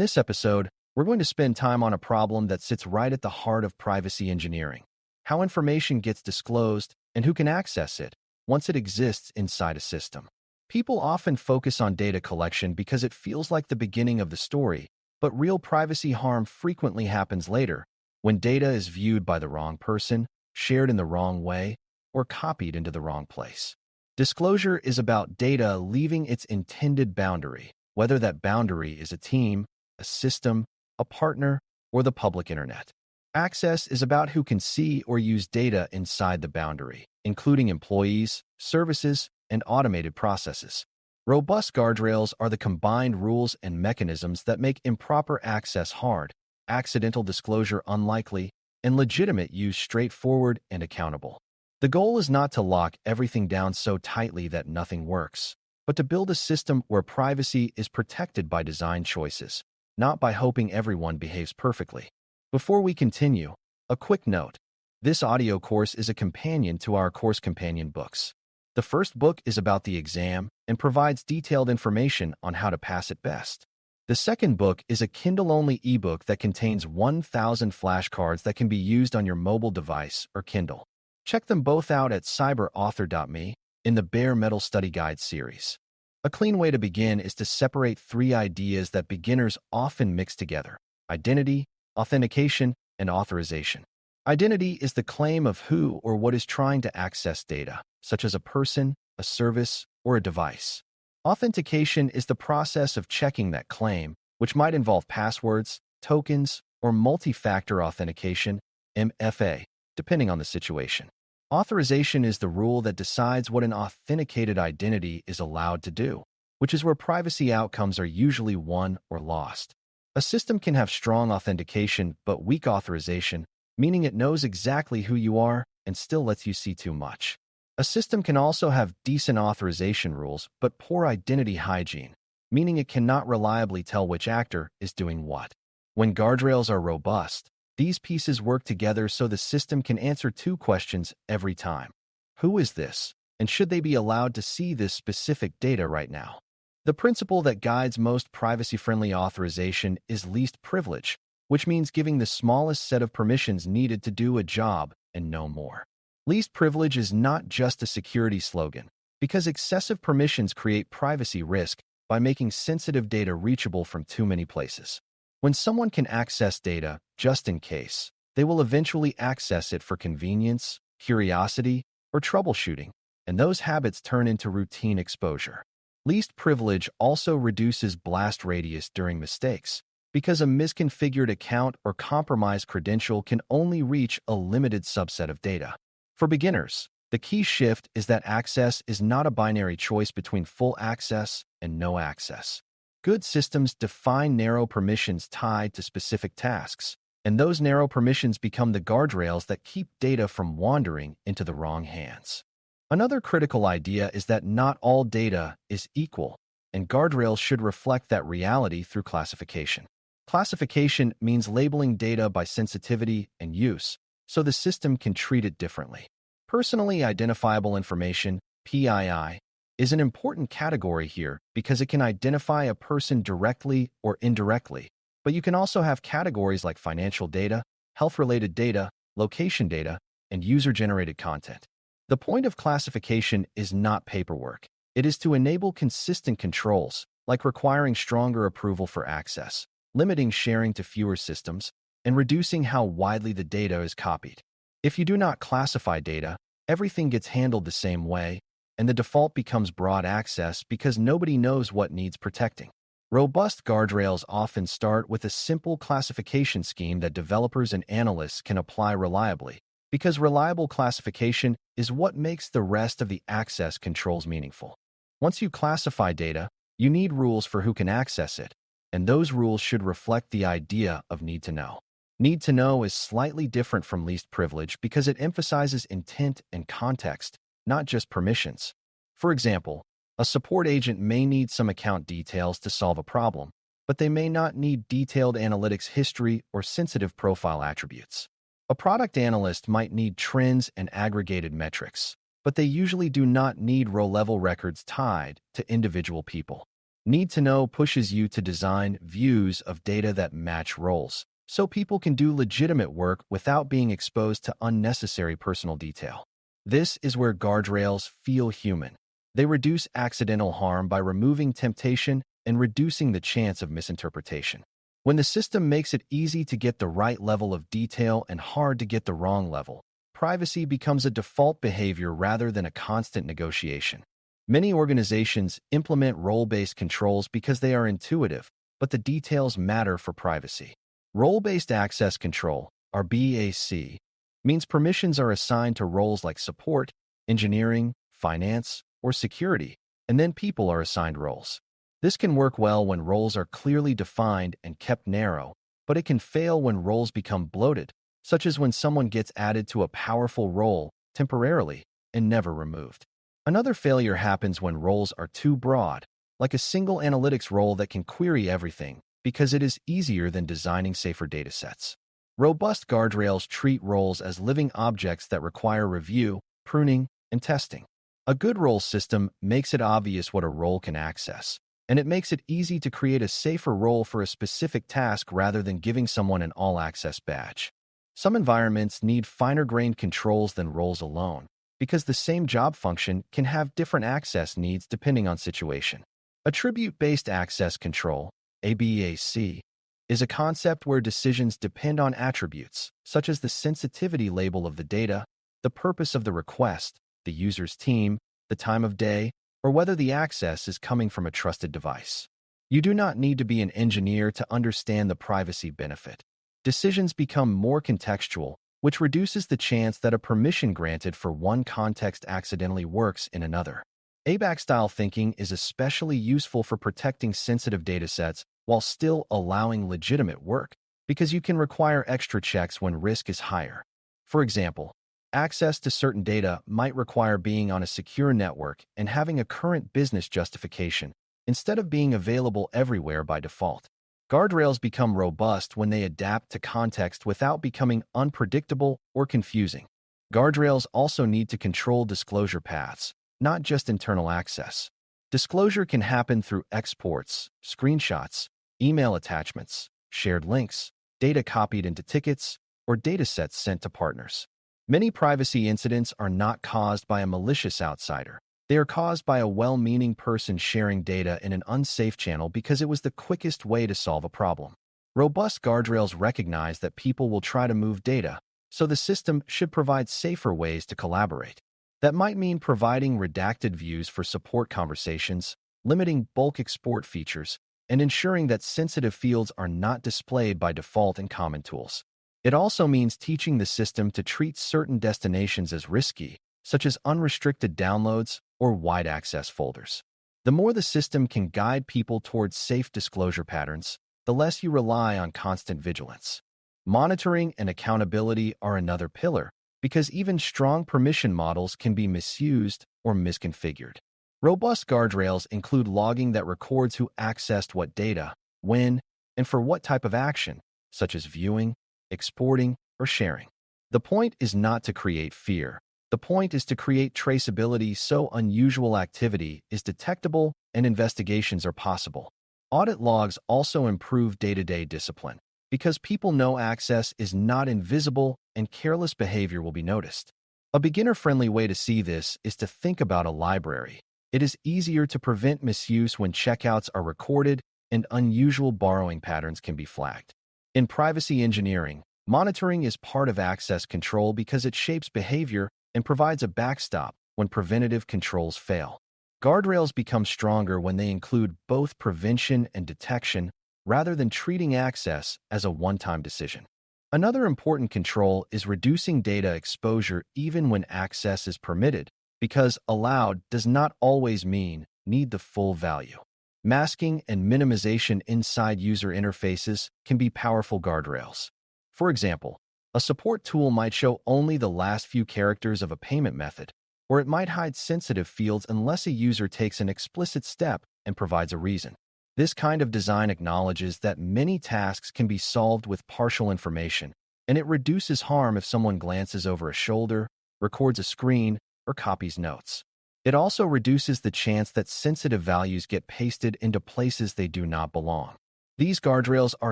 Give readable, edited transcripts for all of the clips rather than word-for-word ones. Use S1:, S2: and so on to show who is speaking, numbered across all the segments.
S1: this episode, we're going to spend time on a problem that sits right at the heart of privacy engineering: how information gets disclosed and who can access it once it exists inside a system. People often focus on data collection because it feels like the beginning of the story, but real privacy harm frequently happens later, when data is viewed by the wrong person, shared in the wrong way, or copied into the wrong place. Disclosure is about data leaving its intended boundary, whether that boundary is a team, a system, a partner, or the public internet. Access is about who can see or use data inside the boundary, including employees, services, and automated processes. Robust guardrails are the combined rules and mechanisms that make improper access hard, accidental disclosure unlikely, and legitimate use straightforward and accountable. The goal is not to lock everything down so tightly that nothing works, but to build a system where privacy is protected by design choices, not by hoping everyone behaves perfectly. Before we continue, a quick note. This audio course is a companion to our course companion books. The first book is about the exam and provides detailed information on how to pass it best. The second book is a Kindle-only ebook that contains 1,000 flashcards that can be used on your mobile device or Kindle. Check them both out at Cyber.Author.me in the Bare Metal Study Guide series. A clean way to begin is to separate three ideas that beginners often mix together: identity, authentication, and authorization. Identity is the claim of who or what is trying to access data, such as a person, a service, or a device. Authentication is the process of checking that claim, which might involve passwords, tokens, or multi-factor authentication, MFA, depending on the situation. Authorization is the rule that decides what an authenticated identity is allowed to do, which is where privacy outcomes are usually won or lost. A system can have strong authentication but weak authorization, meaning it knows exactly who you are and still lets you see too much. A system can also have decent authorization rules but poor identity hygiene, meaning it cannot reliably tell which actor is doing what. When guardrails are robust, these pieces work together so the system can answer two questions every time. Who is this, and should they be allowed to see this specific data right now? The principle that guides most privacy-friendly authorization is least privilege, which means giving the smallest set of permissions needed to do a job and no more. Least privilege is not just a security slogan, because excessive permissions create privacy risk by making sensitive data reachable from too many places. When someone can access data, just in case, they will eventually access it for convenience, curiosity, or troubleshooting, and those habits turn into routine exposure. Least privilege also reduces blast radius during mistakes, because a misconfigured account or compromised credential can only reach a limited subset of data. For beginners, the key shift is that access is not a binary choice between full access and no access. Good systems define narrow permissions tied to specific tasks, and those narrow permissions become the guardrails that keep data from wandering into the wrong hands. Another critical idea is that not all data is equal, and guardrails should reflect that reality through classification. Classification means labeling data by sensitivity and use, so the system can treat it differently. Personally identifiable information, PII, is an important category here because it can identify a person directly or indirectly, but you can also have categories like financial data, health-related data, location data, and user-generated content. The point of classification is not paperwork. It is to enable consistent controls, like requiring stronger approval for access, limiting sharing to fewer systems, and reducing how widely the data is copied. If you do not classify data, everything gets handled the same way, and the default becomes broad access because nobody knows what needs protecting. Robust guardrails often start with a simple classification scheme that developers and analysts can apply reliably, because reliable classification is what makes the rest of the access controls meaningful. Once you classify data, you need rules for who can access it, and those rules should reflect the idea of need to know. Need to know is slightly different from least privilege because it emphasizes intent and context, not just permissions. For example, a support agent may need some account details to solve a problem, but they may not need detailed analytics history or sensitive profile attributes. A product analyst might need trends and aggregated metrics, but they usually do not need row-level records tied to individual people. Need to Know pushes you to design views of data that match roles, so people can do legitimate work without being exposed to unnecessary personal detail. This is where guardrails feel human. They reduce accidental harm by removing temptation and reducing the chance of misinterpretation. When the system makes it easy to get the right level of detail and hard to get the wrong level, privacy becomes a default behavior rather than a constant negotiation. Many organizations implement role-based controls because they are intuitive, but the details matter for privacy. Role-based access control, or BAC, means permissions are assigned to roles like support, engineering, finance, or security, and then people are assigned roles. This can work well when roles are clearly defined and kept narrow, but it can fail when roles become bloated, such as when someone gets added to a powerful role temporarily and never removed. Another failure happens when roles are too broad, like a single analytics role that can query everything, because it is easier than designing safer datasets. Robust guardrails treat roles as living objects that require review, pruning, and testing. A good role system makes it obvious what a role can access, and it makes it easy to create a safer role for a specific task rather than giving someone an all-access badge. Some environments need finer-grained controls than roles alone, because the same job function can have different access needs depending on situation. Attribute-based access control, ABAC, is a concept where decisions depend on attributes, such as the sensitivity label of the data, the purpose of the request, the user's team, the time of day, or whether the access is coming from a trusted device. You do not need to be an engineer to understand the privacy benefit. Decisions become more contextual, which reduces the chance that a permission granted for one context accidentally works in another. ABAC-style thinking is especially useful for protecting sensitive datasets while still allowing legitimate work, because you can require extra checks when risk is higher. For example, access to certain data might require being on a secure network and having a current business justification, instead of being available everywhere by default. Guardrails become robust when they adapt to context without becoming unpredictable or confusing. Guardrails also need to control disclosure paths, not just internal access. Disclosure can happen through exports, screenshots, email attachments, shared links, data copied into tickets, or datasets sent to partners. Many privacy incidents are not caused by a malicious outsider. They are caused by a well-meaning person sharing data in an unsafe channel because it was the quickest way to solve a problem. Robust guardrails recognize that people will try to move data, so the system should provide safer ways to collaborate. That might mean providing redacted views for support conversations, limiting bulk export features, and ensuring that sensitive fields are not displayed by default in common tools. It also means teaching the system to treat certain destinations as risky, such as unrestricted downloads or wide access folders. The more the system can guide people towards safe disclosure patterns, the less you rely on constant vigilance. Monitoring and accountability are another pillar, because even strong permission models can be misused or misconfigured. Robust guardrails include logging that records who accessed what data, when, and for what type of action, such as viewing, exporting, or sharing. The point is not to create fear. The point is to create traceability so unusual activity is detectable and investigations are possible. Audit logs also improve day-to-day discipline, because people know access is not invisible and careless behavior will be noticed. A beginner-friendly way to see this is to think about a library. It is easier to prevent misuse when checkouts are recorded and unusual borrowing patterns can be flagged. In privacy engineering, monitoring is part of access control because it shapes behavior and provides a backstop when preventative controls fail. Guardrails become stronger when they include both prevention and detection rather than treating access as a one-time decision. Another important control is reducing data exposure even when access is permitted, because allowed does not always mean need the full value. Masking and minimization inside user interfaces can be powerful guardrails. For example, a support tool might show only the last few characters of a payment method, or it might hide sensitive fields unless a user takes an explicit step and provides a reason. This kind of design acknowledges that many tasks can be solved with partial information, and it reduces harm if someone glances over a shoulder, records a screen, or copies notes. It also reduces the chance that sensitive values get pasted into places they do not belong. These guardrails are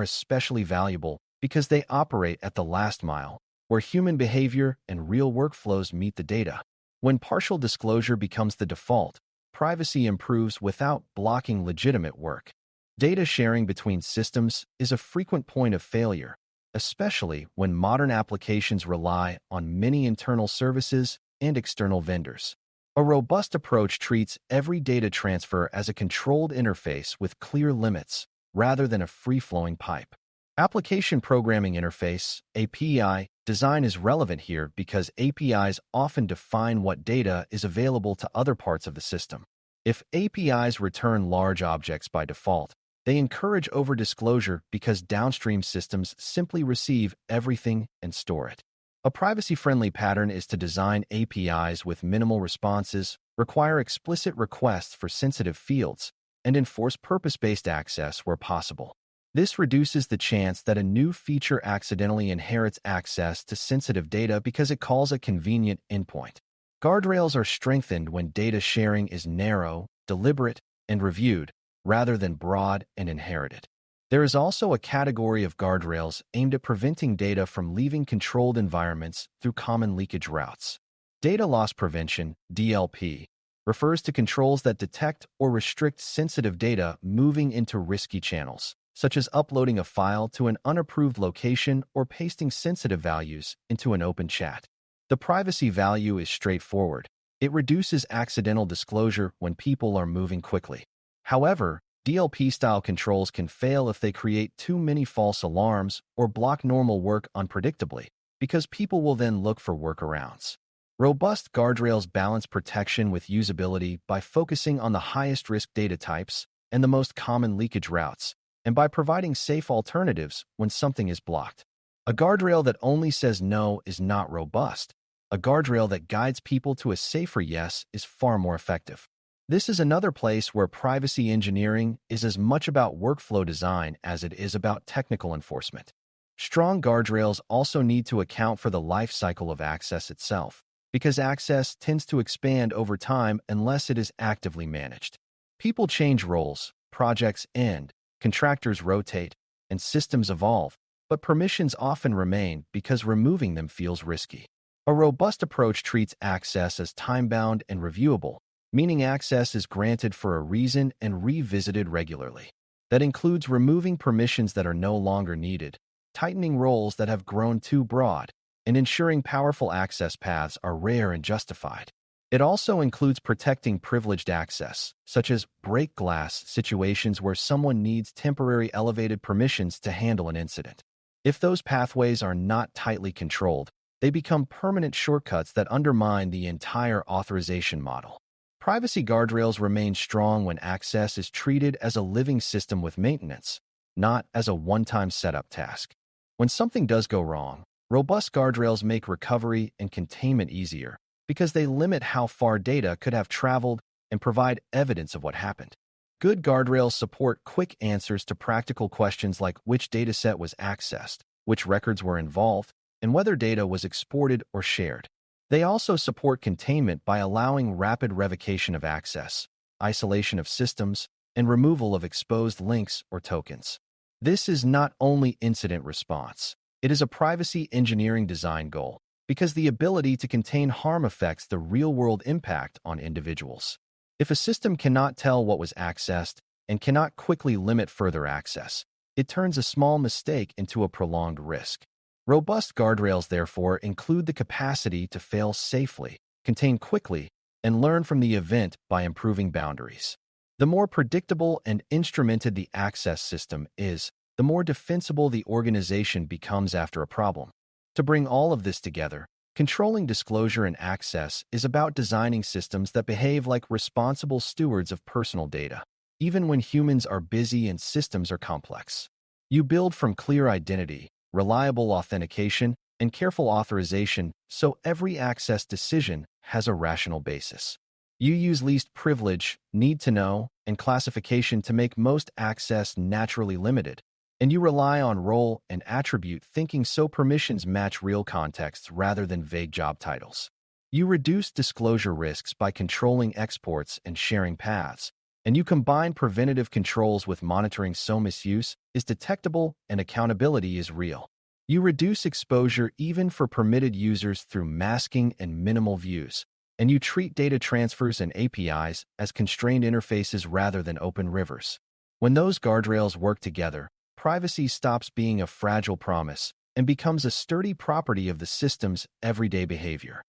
S1: especially valuable because they operate at the last mile, where human behavior and real workflows meet the data. When partial disclosure becomes the default, privacy improves without blocking legitimate work. Data sharing between systems is a frequent point of failure, especially when modern applications rely on many internal services and external vendors. A robust approach treats every data transfer as a controlled interface with clear limits, rather than a free-flowing pipe. Application Programming Interface (API) design is relevant here because APIs often define what data is available to other parts of the system. If APIs return large objects by default, they encourage over-disclosure because downstream systems simply receive everything and store it. A privacy-friendly pattern is to design APIs with minimal responses, require explicit requests for sensitive fields, and enforce purpose-based access where possible. This reduces the chance that a new feature accidentally inherits access to sensitive data because it calls a convenient endpoint. Guardrails are strengthened when data sharing is narrow, deliberate, and reviewed, rather than broad and inherited. There is also a category of guardrails aimed at preventing data from leaving controlled environments through common leakage routes. Data loss prevention (DLP) refers to controls that detect or restrict sensitive data moving into risky channels, such as uploading a file to an unapproved location or pasting sensitive values into an open chat. The privacy value is straightforward. It reduces accidental disclosure when people are moving quickly. However, DLP-style controls can fail if they create too many false alarms or block normal work unpredictably, because people will then look for workarounds. Robust guardrails balance protection with usability by focusing on the highest-risk data types and the most common leakage routes, and by providing safe alternatives when something is blocked. A guardrail that only says no is not robust. A guardrail that guides people to a safer yes is far more effective. This is another place where privacy engineering is as much about workflow design as it is about technical enforcement. Strong guardrails also need to account for the life cycle of access itself, because access tends to expand over time unless it is actively managed. People change roles, projects end, contractors rotate, and systems evolve, but permissions often remain because removing them feels risky. A robust approach treats access as time-bound and reviewable, meaning access is granted for a reason and revisited regularly. That includes removing permissions that are no longer needed, tightening roles that have grown too broad, and ensuring powerful access paths are rare and justified. It also includes protecting privileged access, such as break glass situations where someone needs temporary elevated permissions to handle an incident. If those pathways are not tightly controlled, they become permanent shortcuts that undermine the entire authorization model. Privacy guardrails remain strong when access is treated as a living system with maintenance, not as a one-time setup task. When something does go wrong, robust guardrails make recovery and containment easier because they limit how far data could have traveled and provide evidence of what happened. Good guardrails support quick answers to practical questions like which dataset was accessed, which records were involved, and whether data was exported or shared. They also support containment by allowing rapid revocation of access, isolation of systems, and removal of exposed links or tokens. This is not only incident response, it is a privacy engineering design goal, because the ability to contain harm affects the real-world impact on individuals. If a system cannot tell what was accessed and cannot quickly limit further access, it turns a small mistake into a prolonged risk. Robust guardrails, therefore, include the capacity to fail safely, contain quickly, and learn from the event by improving boundaries. The more predictable and instrumented the access system is, the more defensible the organization becomes after a problem. To bring all of this together, controlling disclosure and access is about designing systems that behave like responsible stewards of personal data, even when humans are busy and systems are complex. You build from clear identity, reliable authentication, and careful authorization so every access decision has a rational basis. You use least privilege, need to know, and classification to make most access naturally limited, and you rely on role and attribute thinking so permissions match real contexts rather than vague job titles. You reduce disclosure risks by controlling exports and sharing paths, and you combine preventative controls with monitoring so misuse is detectable and accountability is real. You reduce exposure even for permitted users through masking and minimal views, and you treat data transfers and APIs as constrained interfaces rather than open rivers. When those guardrails work together, privacy stops being a fragile promise and becomes a sturdy property of the system's everyday behavior.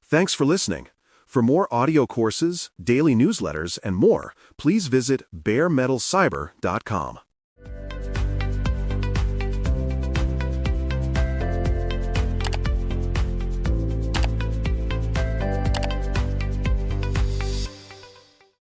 S2: Thanks for listening. For more audio courses, daily newsletters, and more, please visit BareMetalCyber.com.